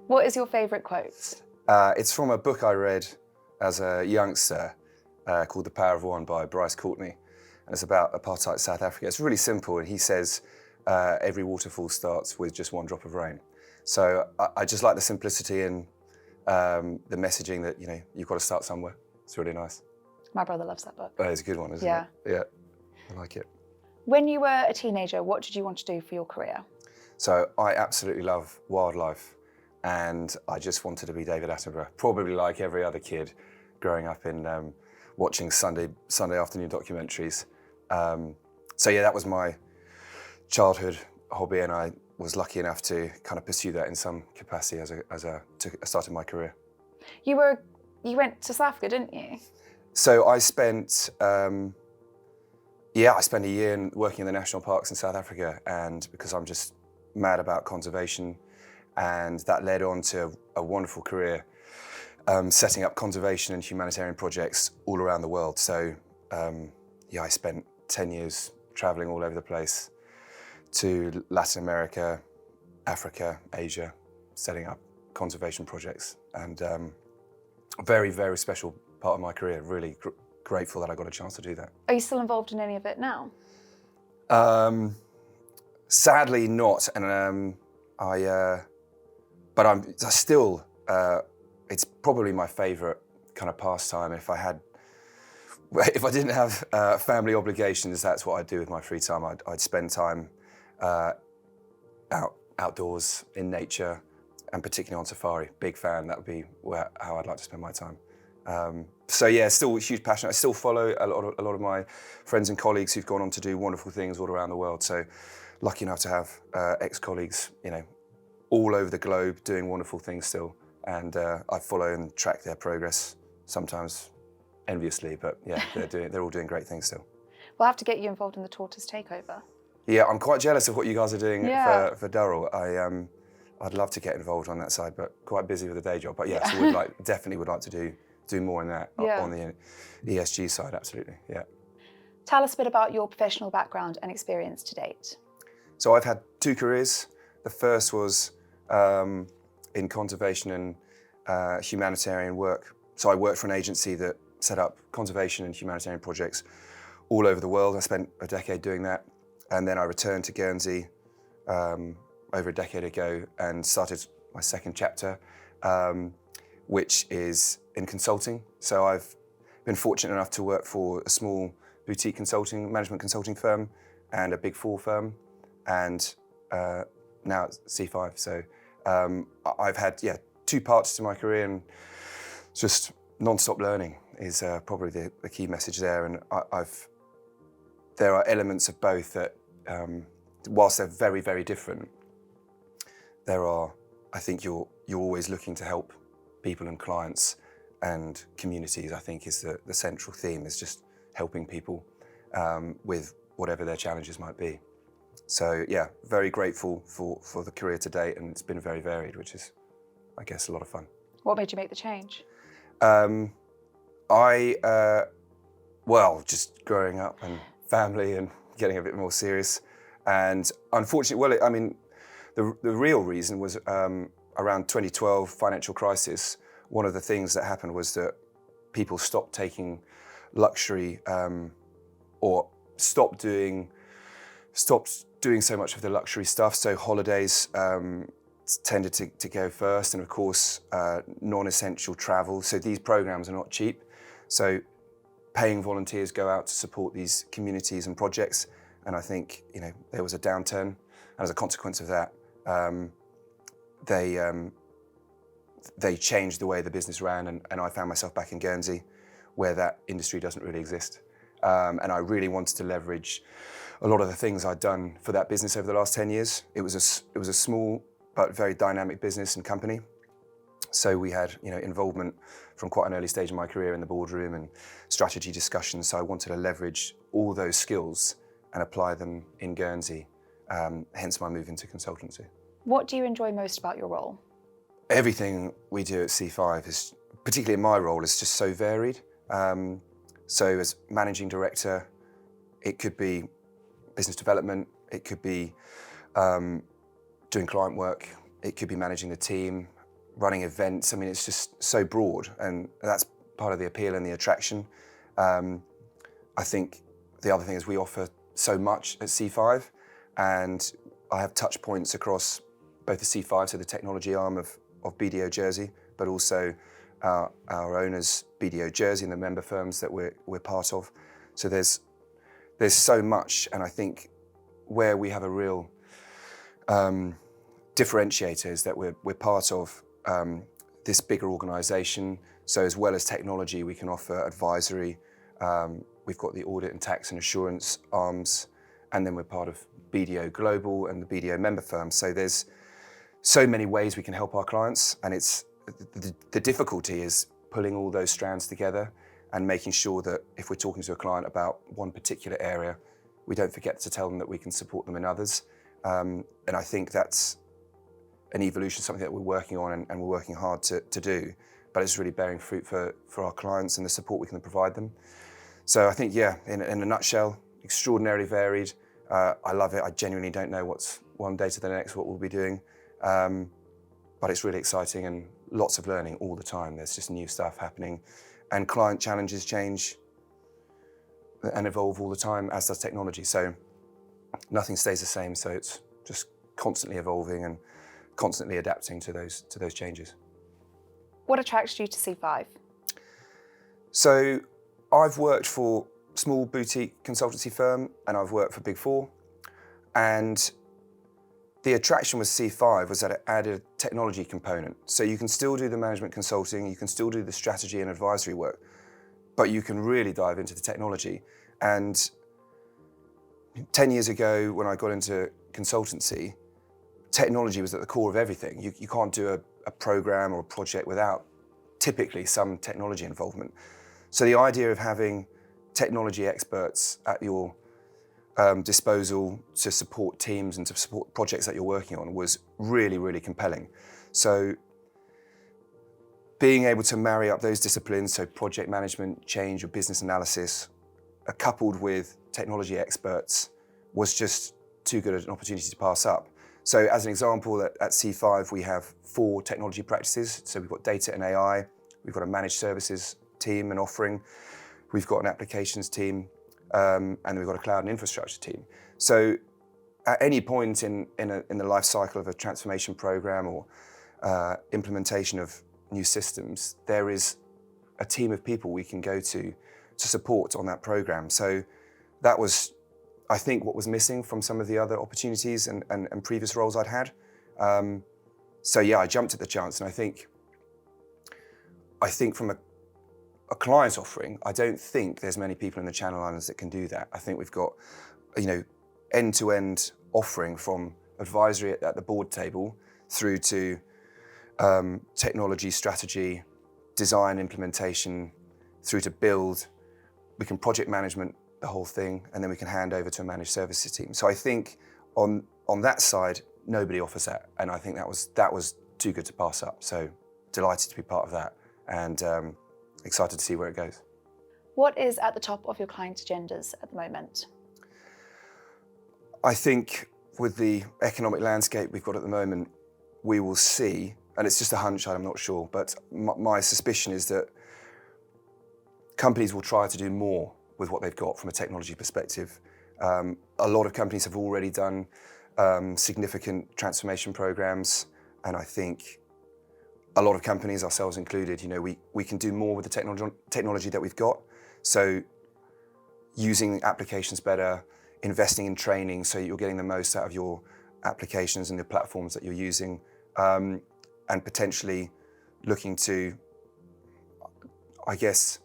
What is your favourite quote? It's from a book I read as a youngster called The Power of One by Bryce Courtney. And it's about apartheid South Africa. It's really simple, and he says, every waterfall starts with just one drop of rain. So I just like the simplicity and the messaging that, you've got to start somewhere. It's really nice. My brother loves that book. It's a good one, isn't Yeah. it? Yeah, I like it. When you were a teenager, what did you want to do for your career? So I absolutely love wildlife, and I just wanted to be David Attenborough, probably like every other kid growing up in watching Sunday afternoon documentaries. So yeah, that was my childhood hobby, and I was lucky enough to kind of pursue that in some capacity as I started my career. You went to South Africa, didn't you? So I spent a year working in the national parks in South Africa, and because I'm just mad about conservation, and that led on to a wonderful career setting up conservation and humanitarian projects all around the world. So I spent 10 years traveling all over the place to Latin America, Africa, Asia, setting up conservation projects, and a very, very special part of my career. Really grateful that I got a chance to do that. Are you still involved in any of it now? Sadly not, and but I'm still. It's probably my favourite kind of pastime. If I didn't have family obligations, that's what I'd do with my free time. I'd spend time outdoors in nature, and particularly on safari. Big fan. That would be how I'd like to spend my time. So yeah, still a huge passion. I still follow a lot of my friends and colleagues who've gone on to do wonderful things all around the world. So lucky enough to have ex-colleagues, all over the globe doing wonderful things still. And I follow and track their progress, sometimes enviously, but yeah, they're all doing great things still. We'll have to get you involved in the tortoise takeover. Yeah, I'm quite jealous of what you guys are doing Yeah. for Durrell. I'd love to get involved on that side, but quite busy with the day job. But yeah, so definitely would like to do more in that on the ESG side, absolutely, yeah. Tell us a bit about your professional background and experience to date. So I've had 2 careers. The first was in conservation and humanitarian work. So I worked for an agency that set up conservation and humanitarian projects all over the world. I spent a decade doing that. And then I returned to Guernsey over a decade ago and started my second chapter, which is in consulting. So I've been fortunate enough to work for a small boutique management consulting firm and a Big 4 firm, and now it's C5. So I've had 2 parts to my career, and just non-stop learning is probably the key message there. And there are elements of both that, whilst they're very, very different, I think you're always looking to help people and clients and communities. I think is the central theme, is just helping people with whatever their challenges might be. So yeah, very grateful for the career to date, and it's been very varied, which is, I guess, a lot of fun. What made you make the change? Just growing up and family and getting a bit more serious. And unfortunately, the real reason was around 2012 financial crisis. One of the things that happened was that people stopped taking luxury or stopped doing so much of the luxury stuff. So holidays tended to go first, and of course non-essential travel. So these programs are not cheap. So paying volunteers go out to support these communities and projects. And I think there was a downturn, and as a consequence of that, they changed the way the business ran, and I found myself back in Guernsey, where that industry doesn't really exist. And I really wanted to leverage a lot of the things I'd done for that business over the last 10 years. It was a small but very dynamic business and company. So we had involvement from quite an early stage in my career in the boardroom and strategy discussions. So I wanted to leverage all those skills and apply them in Guernsey, hence my move into consultancy. What do you enjoy most about your role? Everything we do at C5 is, particularly in my role, is just so varied. So as managing director, it could be business development, it could be doing client work, it could be managing the team, running events. I mean, it's just so broad, and that's part of the appeal and the attraction. I think the other thing is we offer so much at C5, and I have touch points across both the C5, so the technology arm of BDO Jersey, but also our owners, BDO Jersey, and the member firms that we're part of. So there's so much, and I think where we have a real differentiator is that we're part of this bigger organisation. So as well as technology, we can offer advisory. We've got the audit and tax and assurance arms, and then we're part of BDO Global and the BDO member firms. So there's so many ways we can help our clients, and it's the difficulty is pulling all those strands together and making sure that if we're talking to a client about one particular area, we don't forget to tell them that we can support them in others. And I think that's an evolution, something that we're working on and we're working hard to do, but it's really bearing fruit for our clients and the support we can provide them. So I think, yeah, in a nutshell, extraordinarily varied. I love it. I genuinely don't know what's one day to the next what we'll be doing, but it's really exciting and lots of learning all the time. There's just new stuff happening, and client challenges change and evolve all the time, as does technology. So nothing stays the same. So it's just constantly evolving and constantly adapting to those changes. What attracts you to C5? So I've worked for a small boutique consultancy firm, and I've worked for Big Four. And the attraction with C5 was that it added a technology component. So you can still do the management consulting, you can still do the strategy and advisory work, but you can really dive into the technology. And 10 years ago, when I got into consultancy, technology was at the core of everything. You can't do a program or a project without typically some technology involvement. So the idea of having technology experts at your disposal to support teams and to support projects that you're working on was really, really compelling. So being able to marry up those disciplines, so project management, change, or business analysis, coupled with technology experts, was just too good an opportunity to pass up. So as an example, at C5, we have 4 technology practices. So we've got data and AI, we've got a managed services team and offering, we've got an applications team, and we've got a cloud and infrastructure team. So at any point in the life cycle of a transformation program or implementation of new systems, there is a team of people we can go to support on that program. So that was, I think, what was missing from some of the other opportunities and previous roles I'd had. So yeah, I jumped at the chance, and I think from a client offering, I don't think there's many people in the Channel Islands that can do that. I think we've got, end-to-end offering from advisory at the board table through to technology, strategy, design, implementation, through to build. We can project management the whole thing, and then we can hand over to a managed services team. So I think on that side, nobody offers that, and I think that was too good to pass up. So delighted to be part of that, and excited to see where it goes. What is at the top of your client agendas at the moment? I think with the economic landscape we've got at the moment, we will see, and it's just a hunch, I'm not sure, but my suspicion is that companies will try to do more with what they've got from a technology perspective. A lot of companies have already done significant transformation programs, and I think a lot of companies, ourselves included, we can do more with the technology that we've got. So using applications better, investing in training so you're getting the most out of your applications and the platforms that you're using, and potentially looking to, I guess,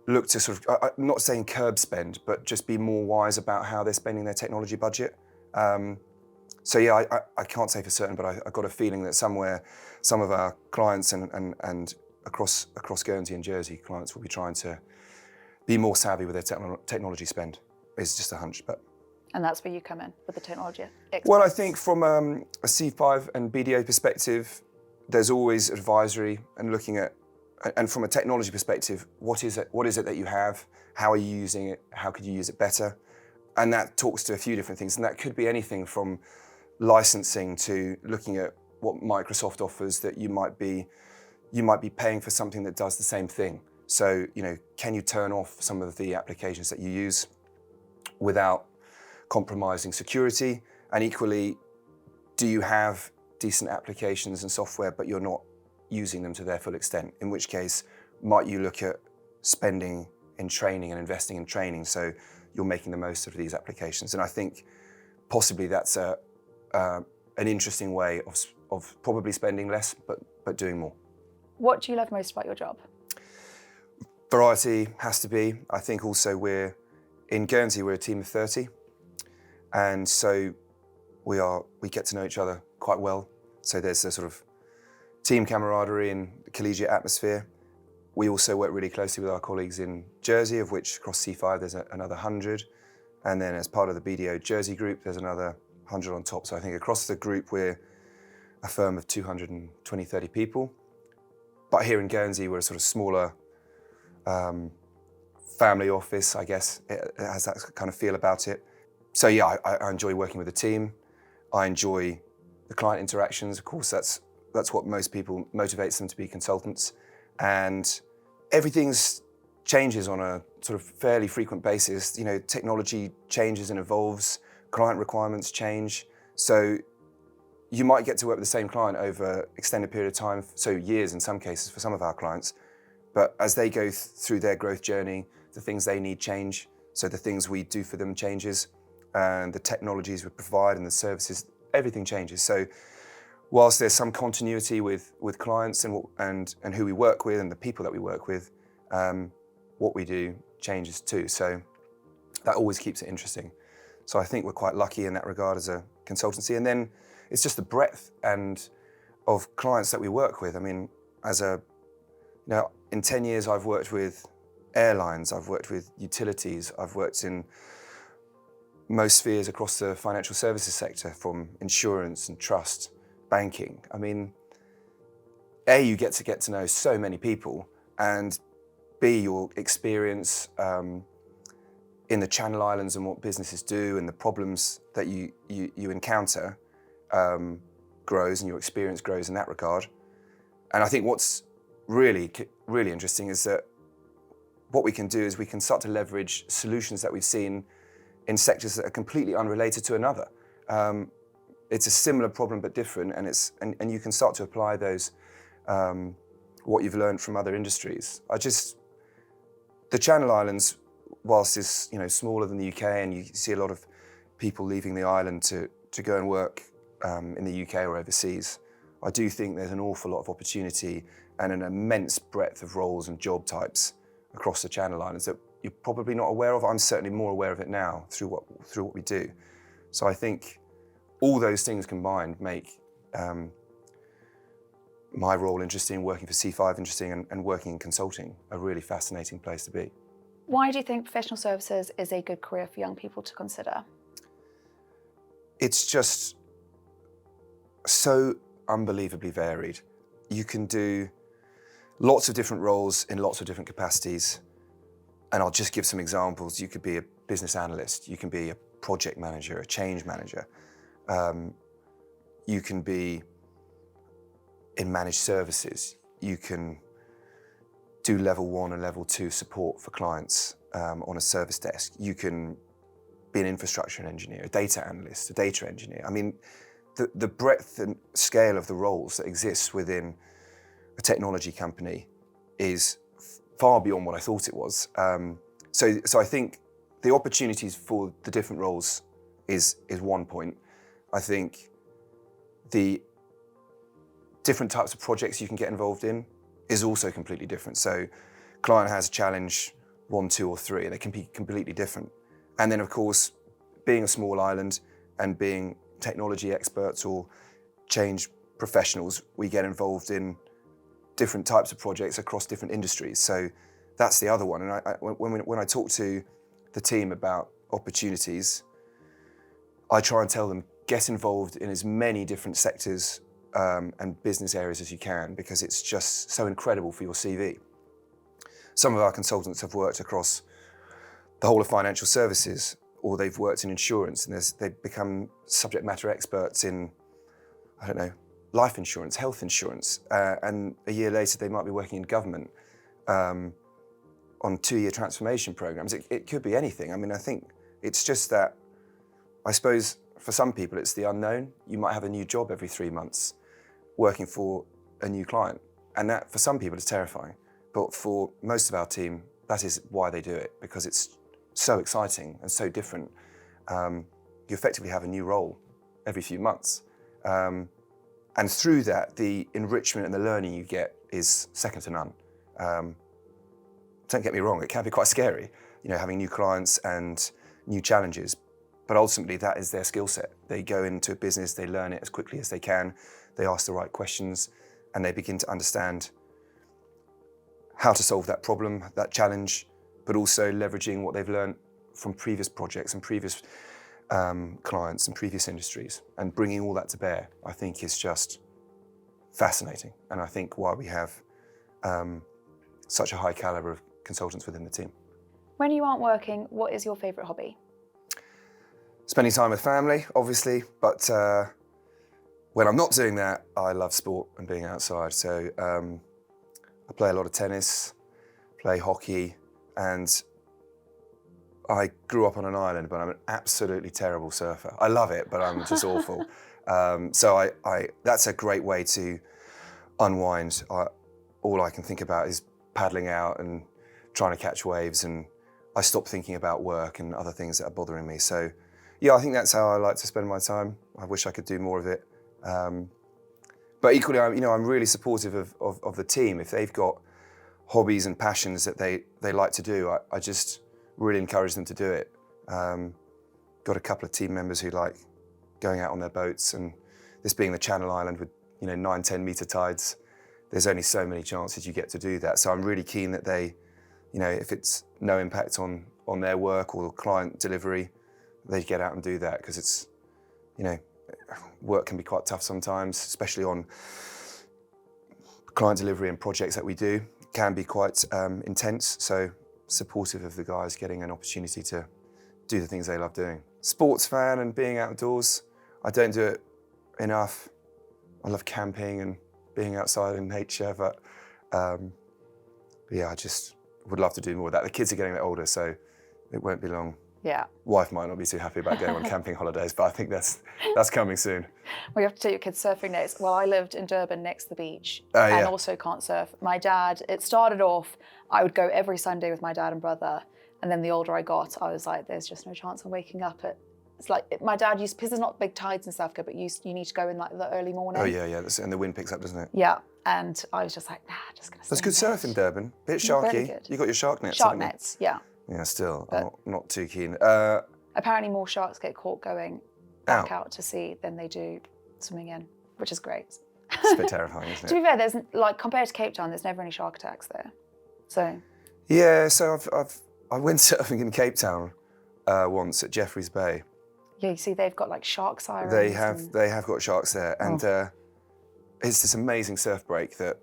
look to sort of, I'm not saying curb spend, but just be more wise about how they're spending their technology budget. So yeah, I can't say for certain, but I've got a feeling that somewhere, some of our clients and across Guernsey and Jersey, clients will be trying to be more savvy with their technology spend. It's just a hunch, but. And that's where you come in with the technology experts. Well, I think from a C5 and BDO perspective, there's always advisory and looking at, and from a technology perspective, what is it that you have? How are you using it? How could you use it better? And that talks to a few different things, and that could be anything from licensing to looking at what Microsoft offers that you might be paying for something that does the same thing. So, can you turn off some of the applications that you use without compromising security? And equally, do you have decent applications and software, but you're not using them to their full extent? In which case, might you look at spending in training and investing in training so you're making the most of these applications? And I think possibly that's an interesting way of probably spending less, but doing more. What do you love most about your job? Variety has to be. I think also in Guernsey, we're a team of 30. And so we get to know each other quite well. So there's a sort of team camaraderie and collegiate atmosphere. We also work really closely with our colleagues in Jersey, of which across C5 there's another 100. And then as part of the BDO Jersey group, there's another 100 on top. So I think across the group, we're a firm of 220, 30 people. But here in Guernsey, we're a sort of smaller family office, I guess. It has that kind of feel about it. So yeah, I enjoy working with the team. I enjoy the client interactions. Of course, that's what most people motivates them to be consultants. And everything changes on a sort of fairly frequent basis. Technology changes and evolves, client requirements change. So you might get to work with the same client over an extended period of time, so years in some cases for some of our clients. But as they go through their growth journey, the things they need change. So the things we do for them changes, and the technologies we provide and the services, everything changes. So whilst there's some continuity with clients and who we work with and the people that we work with, what we do changes too. So that always keeps it interesting. So I think we're quite lucky in that regard as a consultancy. And then it's just the breadth of clients that we work with. I mean, in 10 years, I've worked with airlines, I've worked with utilities, I've worked in most spheres across the financial services sector, from insurance and trust, banking. I mean, A, you get to know so many people, and B, your experience in the Channel Islands and what businesses do and the problems that you encounter grows, and your experience grows in that regard. And I think what's really, really interesting is that what we can do is we can start to leverage solutions that we've seen in sectors that are completely unrelated to another. It's a similar problem but different, and you can start to apply those, what you've learned from other industries. The Channel Islands, whilst it's smaller than the UK, and you see a lot of people leaving the island to go and work in the UK or overseas, I do think there's an awful lot of opportunity and an immense breadth of roles and job types across the Channel Islands that you're probably not aware of. I'm certainly more aware of it now through what we do. So I think all those things combined make my role interesting, working for C5 interesting, and working in consulting a really fascinating place to be. Why do you think professional services is a good career for young people to consider? It's just so unbelievably varied. You can do lots of different roles in lots of different capacities. And I'll just give some examples. You could be a business analyst, you can be a project manager, a change manager. You can be in managed services. You can do level 1 and level 2 support for clients on a service desk. You can be an infrastructure engineer, a data analyst, a data engineer. I mean, the breadth and scale of the roles that exist within a technology company is far beyond what I thought it was. So I think the opportunities for the different roles is one point. I think the different types of projects you can get involved in is also completely different. So client has challenge 1, 2, or 3, they can be completely different. And then of course, being a small island and being technology experts or change professionals, we get involved in different types of projects across different industries. So that's the other one. And when I talk to the team about opportunities, I try and tell them, get involved in as many different sectors and business areas as you can, because it's just so incredible for your CV. Some of our consultants have worked across the whole of financial services, or they've worked in insurance, and they've become subject matter experts in, I don't know, life insurance, health insurance, and a year later they might be working in government on 2-year transformation programs. It could be anything. I mean, I think it's just that, I suppose for some people it's the unknown. You might have a new job every 3 months working for a new client, and that for some people is terrifying. But for most of our team, that is why they do it, because it's so exciting and so different. You effectively have a new role every few months. And through that, the enrichment and the learning you get is second to none. Don't get me wrong, it can be quite scary, having new clients and new challenges, but ultimately that is their skill set. They go into a business, they learn it as quickly as they can, they ask the right questions, and they begin to understand how to solve that problem, that challenge, but also leveraging what they've learned from previous projects and previous clients and previous industries, and bringing all that to bear, I think is just fascinating. And I think why we have such a high caliber of consultants within the team. When you aren't working, what is your favourite hobby? Spending time with family, obviously, but when I'm not doing that, I love sport and being outside. So I play a lot of tennis, play hockey, and I grew up on an island, but I'm an absolutely terrible surfer. I love it, but I'm just awful. So that's a great way to unwind. All I can think about is paddling out and trying to catch waves, and I stop thinking about work and other things that are bothering me. So yeah, I think that's how I like to spend my time. I wish I could do more of it. But equally, I'm really supportive of the team. If they've got hobbies and passions that they like to do, I just really encourage them to do it. Got a couple of team members who like going out on their boats, and this being the Channel Island with 9-10 metre tides, there's only so many chances you get to do that. So I'm really keen that they, if it's no impact on their work or client delivery, they get out and do that, because it's, work can be quite tough sometimes, especially on client delivery and projects that we do. It can be quite intense. So supportive of the guys getting an opportunity to do the things they love doing. Sports fan and being outdoors, I don't do it enough. I love camping and being outside in nature, but yeah, I just would love to do more of that. The kids are getting a bit older, so it won't be long. Yeah. Wife might not be too happy about going on camping holidays, but I think that's coming soon. Well, you have to take your kids surfing next. Well, I lived in Durban next to the beach Yeah. and also can't surf. My dad, it started off, I would go every Sunday with my dad and brother. And then the older I got, I was like, there's just no chance I'm waking up at, it's like, my dad used, because there's not big tides in South Africa, but you need to go in like the early morning. Oh yeah, and the wind picks up, doesn't it? Yeah. And I was just like, nah, just gonna stay There's good surf in Durban. Bit Really sharky. good. You got your shark nets. Shark haven't you? nets, yeah. Yeah, still, But- I'm not too keen. Apparently more sharks get caught going back out to sea than they do swimming in, which is great. It's a bit terrifying, isn't To it? be fair, there's like compared to Cape Town, there's never any shark attacks there. So Yeah, so I went surfing in Cape Town once at Jeffreys Bay. yeah, you see they've got like shark sirens. They and- have got sharks there, and it's this amazing surf break that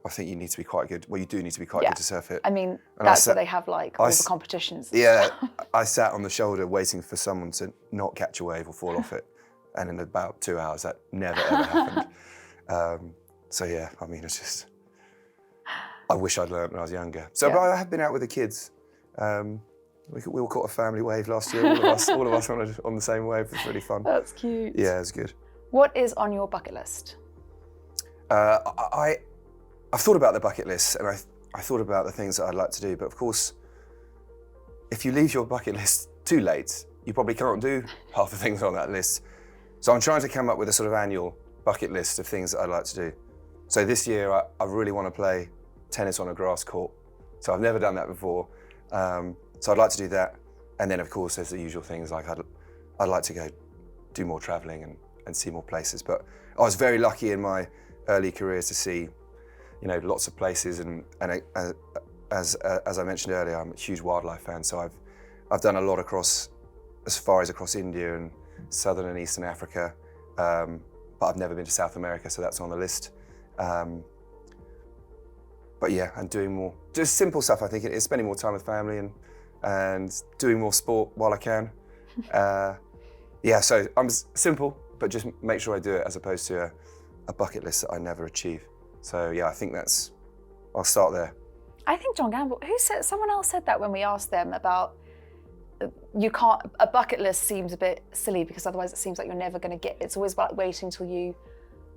I think you need to be quite good. Well, you do need to be quite good to surf it. I mean, And that's sat- where they have like all the competitions. Yeah, I sat on the shoulder waiting for someone to not catch a wave or fall off it, and in about 2 hours that never ever happened. So yeah, I mean, it's just, I wish I'd learned when I was younger. So, Yeah. but I have been out with the kids. We all caught a family wave last year. All of us on the same wave. It was really fun. That's cute. Yeah, it was good. What is on your bucket list? I've thought about the bucket list, and I thought about the things that I'd like to do, but of course, if you leave your bucket list too late, you probably can't do half the things on that list. So I'm trying to come up with a sort of annual bucket list of things that I'd like to do. So this year, I really want to play tennis on a grass court. So I've never done that before. So I'd like to do that. And then of course, there's the usual things like I'd like to go do more traveling and see more places. But I was very lucky in my early career to see, lots of places, and as I mentioned earlier, I'm a huge wildlife fan, so I've done a lot as far as across India and southern and eastern Africa, but I've never been to South America, so that's on the list. But yeah, and doing more, just simple stuff. I think it's spending more time with family and doing more sport while I can. Yeah, so I'm simple, but just make sure I do it as opposed to a bucket list that I never achieve. So yeah, I think I'll start there. I think John Gamble, someone else said that when we asked them about, a bucket list seems a bit silly because otherwise it seems like you're never going to get, it's always about waiting till you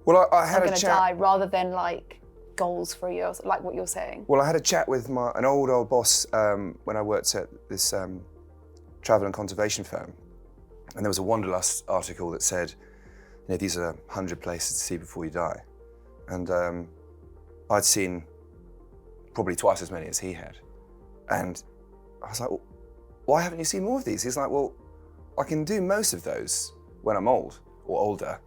Well, I had are a going to chat. die rather than like goals for a year, like what you're saying. Well, I had a chat with an old boss when I worked at this travel and conservation firm, and there was a Wanderlust article that said, these are 100 places to see before you die, and I'd seen probably twice as many as he had, and I was like, well, why haven't you seen more of these? He's like, well, I can do most of those when I'm old or older,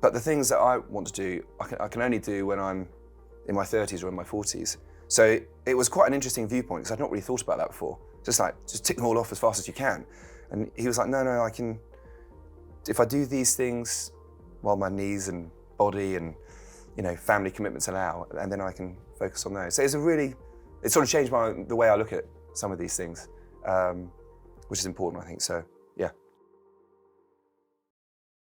but the things that I want to do, I can only do when I'm in my 30s or in my 40s. So it was quite an interesting viewpoint because I'd not really thought about that before. Just tick them all off as fast as you can. And he was like, no, I can, if I do these things while my knees and body and family commitments allow, and then I can focus on those. So it sort of changed the way I look at some of these things, which is important, I think. So yeah.